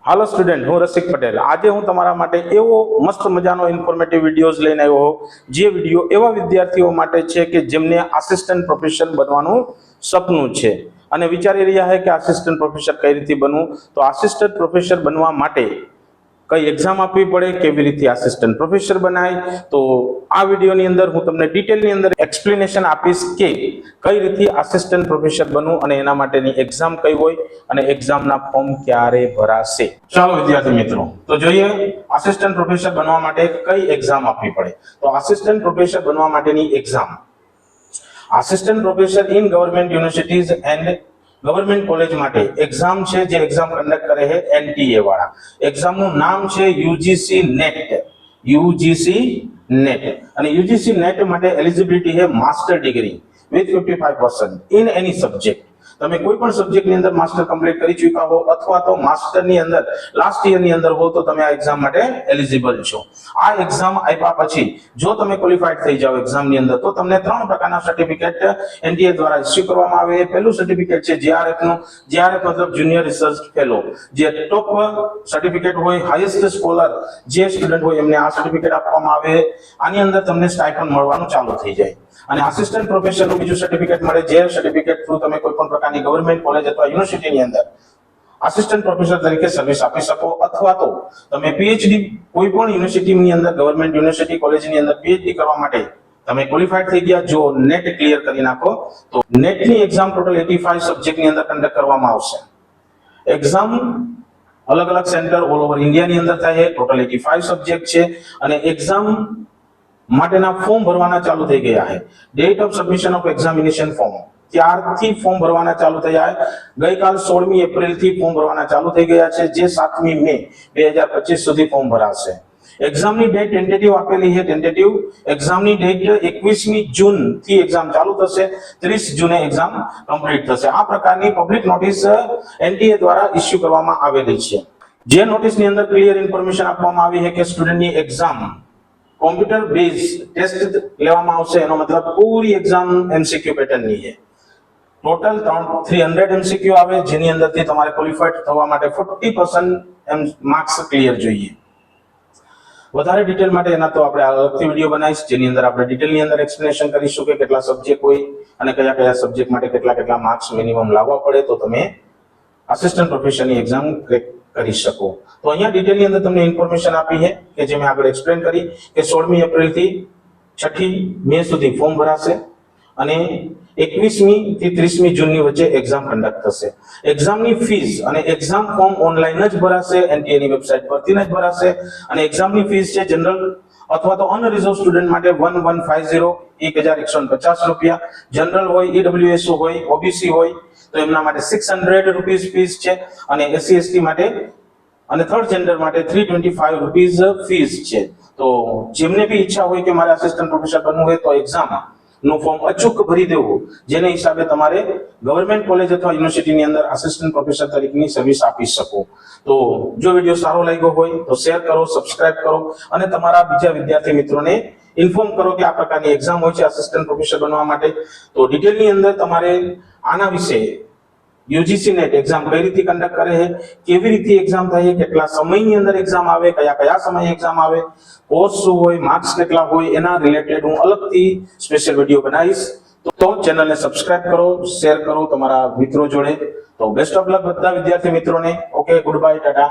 હાલો student, હું રસિક પટેલ. આજે હું તમારા માટે એવો મસ્ત મજાનો ઇન્ફોર્મેટિવ વિડીયોઝ લઈને આવ્યો જે વિડીયો એવા વિદ્યાર્થીઓ માટે છે કે જેમને આસિસ્ટન્ટ પ્રોફેસર બનવાનું સપનું છે અને વિચારી રહ્યા છે કે આસિસ્ટન્ટ પ્રોફેસર કઈ રીતે બનવું. તો આસિસ્ટન્ટ પ્રોફેસર બનવા માટે કઈ એક્ઝામ આપવી પડે, કેવી રીતે આસિસ્ટન્ટ પ્રોફેસર બનાય, તો આ વિડીયોની અંદર હું તમને ડિટેલની અંદર એક્સપ્લેનેશન આપીશ કે કઈ રીતે આસિસ્ટન્ટ પ્રોફેસર બનવું અને એના માટેની એક્ઝામ કઈ હોય અને એક્ઝામના ફોર્મ ક્યારે ભરાશે. ચાલો વિદ્યાર્થી મિત્રો, તો જોઈએ આસિસ્ટન્ટ પ્રોફેસર બનવા માટે કઈ એક્ઝામ આપવી પડે. તો આસિસ્ટન્ટ પ્રોફેસર બનવા માટેની exam assistant professor in government universities and government college માટે એક્ઝામ છે, જે એક્ઝામ કન્ડક્ટ કરે છે એનટીએ વાળા. એક્ઝામનું નામ છે યુજીસી નેટ. યુજીસી નેટ અને યુજીસી નેટ માટે એલિજિબિલિટી છે master degree with 55% in any subject. તમે કોઈ પણ સબ્જેક્ટની અંદર માસ્ટર કમ્પ્લીટ કરી ચૂક્યા હો અથવા તો માસ્ટરની અંદર લાસ્ટ યરની અંદર હો તો તમે આ એક્ઝામ માટે એલિજિબલ છો. આ એક્ઝામ આપ્યા પછી જો તમે ક્વોલિફાઈડ થઈ જાઓ એક્ઝામની અંદર તો તમને 3 પ્રકારના સર્ટિફિકેટ એનટીએ દ્વારા ઇસ્યુ કરવામાં આવે. પહેલું સર્ટિફિકેટ છે જેઆરએફ નું. જેઆરએફ મતલબ જુનિયર રિસર્ચ ફેલો, જે ટોપ સર્ટિફિકેટ હોય, હાઈએસ્ટ સ્કોલર જે સ્ટુડન્ટ હોય એમને આ સર્ટિફિકેટ આપવામાં આવે. આની અંદર તમને સ્ટાઇપન્ડ મળવાનું ચાલુ થઈ જાય. અને આસિસ્ટન્ટ પ્રોફેસરનું બીજું સર્ટિફિકેટ મળે, જે સર્ટિફિકેટ થ્રુ તમે કોઈ પણ પ્રકારની ગવર્મેન્ટ કોલેજ અથવા યુનિવર્સિટીની અંદર આસિસ્ટન્ટ પ્રોફેસર તરીકે સર્વિસ આપી શકો અથવા તો તમે પીએચડી કોઈ પણ યુનિવર્સિટીની અંદર ગવર્મેન્ટ યુનિવર્સિટી કોલેજની અંદર પીએચડી કરવા માટે તમે ક્વોલિફાઈડ થઈ ગયા, જો નેટ ક્લિયર કરી નાખો તો નેટની એક્ઝામ ટોટલ 85 સબ્જેક્ટની અંદર કન્ડક્ટ કરવામાં આવશે. એક્ઝામ અલગ અલગ સેન્ટર ઓલ ઓવર ઇન્ડિયાની અંદર થાય છે. ટોટલ 85 સબ્જેક્ટ છે અને એક્ઝામ માટેના ફોર્મ ભરવાના ચાલુ થઈ ગયા છે. Date of submission of examination form ત્યારથી ફોર્મ ભરવાના ચાલુ થયા છે. ગઈકાલ 16મી એપ્રિલથી ફોર્મ ભરવાના ચાલુ થઈ ગયા છે, જે 7મી મે 2025 સુધી ફોર્મ ભરાશે. એક્ઝામની ડેટ ટેન્ટેટિવ આપેલી છે. ટેન્ટેટિવ એક્ઝામની ડેટ 21મી જૂન થી એક્ઝામ ચાલુ થશે, 30 જૂને એક્ઝામ કમ્પ્લીટ થશે. આ પ્રકારની પબ્લિક નોટિસ એનટીએ દ્વારા ઇસ્યુ કરવામાં આવેલી છે. જે નોટિસની અંદર ક્લિયર ઇન્ફોર્મેશન આપવામાં આવી છે કે સ્ટુડન્ટની એક્ઝામ કોમ્પ્યુટર બેઝ ટેસ્ટ લેવામાં આવશે. એનો મતલબ પૂરી એક્ઝામ એમસીક્યુ પેટર્નની છે. ટોટલ 300 એમસીક્યુ આવે, જેની અંદરથી તમારે ક્વોલિફાઈડ થવા માટે 40% માર્ક્સ ક્લિયર જોઈએ. વધારે ડિટેલ માટે એના તો આપણે અલગથી વિડીયો બનાવીશ, જેની અંદર આપણે ડિટેલની અંદર એક્સપ્લેનેશન કરીશું કે કેટલા સબ્જેક્ટ હોય અને કયા કયા સબ્જેક્ટ માટે કેટલા માર્ક્સ મિનિમમ લાવવા પડે તો તમે આસિસ્ટન્ટ પ્રોફેસરની એક્ઝામ ક્રેક કરી શકો. તો અહીંયા ડિટેલની અંદર તમને ઇન્ફોર્મેશન આપી છે કે જે મેં આગળ એક્સપ્લેન કરી કે 16મી એપ્રિલથી 6મી મે સુધી ફોર્મ ભરાશે અને 21મી થી 30મી જૂનની વચ્ચે એક્ઝામ કન્ડક્ટ થશે. એક્ઝામની ફીસ અને એક્ઝામ ફોર્મ ઓનલાઈન જ ભરાશે, એનટીએની વેબસાઇટ પરથી જ ભરાશે. અને એક્ઝામની ફીસ છે જનરલ અથવા તો અનરિઝર્વ સ્ટુડન્ટ માટે 1150 1150 રૂપિયા. જનરલ હોય, ઈડબ્લ્યુએસ હોય, ઓબીસી હોય તો એમના માટે 600 રૂપીસ ફીસ છે અને એસસી એસટી માટે અને થર્ડ જેન્ડર માટે 325 રૂપીસ ફીસ છે. તો જેમને બી ઈચ્છા હોય કે મારે આસિસ્ટન્ટ પ્રોફેસર બનવું હોય તો એક્ઝામ નું ફોર્મ અચૂક ભરી દેવું, જેને હિસાબે તમારે ગવર્મેન્ટ કોલેજ અથવા યુનિવર્સિટીની અંદર આસિસ્ટન્ટ પ્રોફેસર તરીકેની સર્વિસ આપી શકો. તો જો વિડીયો સારો લાગ્યો હોય તો શેર કરો, સબસ્ક્રાઇબ કરો અને તમારા બીજા વિદ્યાર્થી મિત્રોને ઇન્ફોર્મ કરો કે આ પ્રકારની એક્ઝામ હોય છે આસિસ્ટન્ટ પ્રોફેસર બનવા માટે. તો ડિટેલની અંદર તમારે આના વિશે યુજીસી નેટ એક્ઝામ કઈ રીતે કન્ડક્ટ કરે છે, કેવી રીતે એક્ઝામ થાય, કેટલા સમયની અંદર એક્ઝામ આવે, કયા સમયે એક્ઝામ આવે, કોર્સ શું હોય, માર્ક્સ કેટલા હોય, એના રિલેટેડ હું અલગથી સ્પેશિયલ વિડીયો બનાવીશ. તો ચેનલને સબસ્ક્રાઇબ કરો, શેર કરો તમારા મિત્રો જોડે. તો બેસ્ટ ઓફ લક બધા વિદ્યાર્થી મિત્રોને. Okay, good bye, Tata.